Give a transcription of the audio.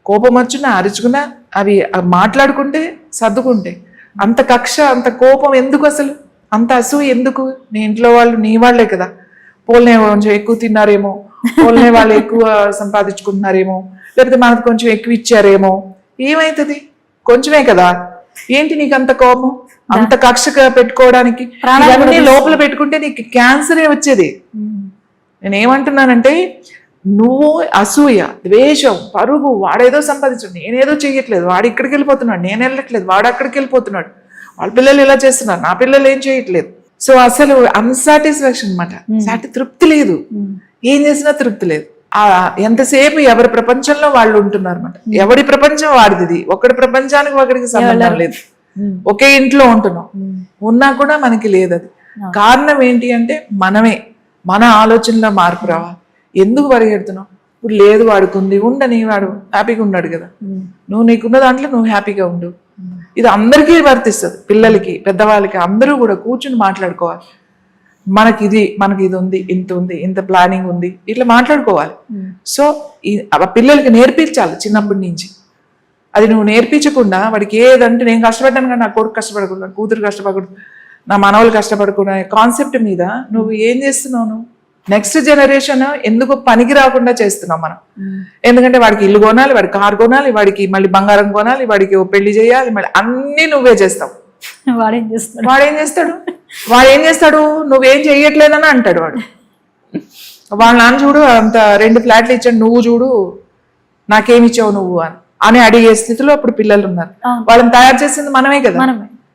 కోపం వచ్చినా అరుచుకున్నా అవి మాట్లాడుకుంటే సర్దుకుంటే. అంత కక్ష అంత కోపం ఎందుకు అసలు? అంత అసూయ ఎందుకు? నీ ఇంట్లో వాళ్ళు నీ వాళ్లే కదా. పోల్నే కొంచెం ఎక్కువ తిన్నారేమో, పోల్నే వాళ్ళు ఎక్కువ సంపాదించుకుంటున్నారేమో, లేకపోతే మనకు కొంచెం ఎక్కువ ఇచ్చారేమో, ఏమైతుంది? కొంచెమే కదా, ఏంటి నీకు అంత కోపం? అంత కక్షగా పెట్టుకోవడానికి ఇవన్నీ లోపల పెట్టుకుంటే నీకు క్యాన్సరే వచ్చేది. నేనేమంటున్నానంటే నువ్వు అసూయ, ద్వేషం, పరుగు, వాడేదో సంపాదించాడు, నేనేదో చేయట్లేదు, వాడు ఇక్కడికి వెళ్ళిపోతున్నాడు, నేను వెళ్ళట్లేదు, వాడు అక్కడికి వెళ్ళిపోతున్నాడు, వాళ్ళ పిల్లలు ఇలా చేస్తున్నారు, నా పిల్లలు ఏం చేయట్లేదు. సో అసలు అన్సాటిస్ఫాక్షన్ అనమాట. తృప్తి లేదు, ఏం చేసినా తృప్తి లేదు. ఎంతసేపు ఎవరి ప్రపంచంలో వాళ్ళు ఉంటున్నారు అనమాట. ఎవడి ప్రపంచం వాడిది, ఒకటి ప్రపంచానికి ఒకడికి సంబంధం లేదు. ఒకే ఇంట్లో ఉంటున్నాం, ఉన్నా కూడా మనకి లేదు. అది కారణం ఏంటి అంటే మనమే, మన ఆలోచనలో మార్పు రావాలి. ఎందుకు పరిగెడుతున్నావు? ఇప్పుడు లేదు, వాడుకుంది, ఉండని, వాడు హ్యాపీగా ఉన్నాడు కదా, నువ్వు నీకున్న దాంట్లో నువ్వు హ్యాపీగా ఉండు. ఇది అందరికీ వర్తిస్తుంది, పిల్లలకి, పెద్దవాళ్ళకి, అందరూ కూడా కూర్చుని మాట్లాడుకోవాలి. మనకి ఇది ఉంది, ఇంత ఉంది, ఇంత ప్లానింగ్ ఉంది, ఇట్లా మాట్లాడుకోవాలి. సో పిల్లలకి నేర్పించాలి చిన్నప్పటి నుంచి. అది నువ్వు నేర్పించకుండా వాడికి ఏదంటే నేను కష్టపడ్డాను కానీ నా కొడుకు కష్టపడకూడదు, నా కూతురు కష్టపడకూడదు, నా మనవలు కష్టపడకూడదు అనే కాన్సెప్ట్ మీద నువ్వు ఏం చేస్తున్నావు? నువ్వు నెక్స్ట్ జనరేషన్ ఎందుకు పనికి రాకుండా చేస్తున్నాం మనం. ఎందుకంటే వాడికి ఇల్లు కొనాలి, వాడికి కారు కొనాలి, వాడికి మళ్ళీ బంగారం కొనాలి, వాడికి పెళ్లి చేయాలి, మళ్ళీ అన్ని నువ్వే చేస్తావు. వాడేం చేస్తాడు? నువ్వేం చెయ్యట్లేదని అంటాడు వాడు. వాళ్ళ నాన్న చూడు అంత 2 ఫ్లాట్లు ఇచ్చాడు, నువ్వు చూడు నాకేమిచ్చావు నువ్వు అని అడిగే స్థితిలో అప్పుడు పిల్లలు ఉన్నారు. వాళ్ళని తయారు చేసింది మనమే కదా.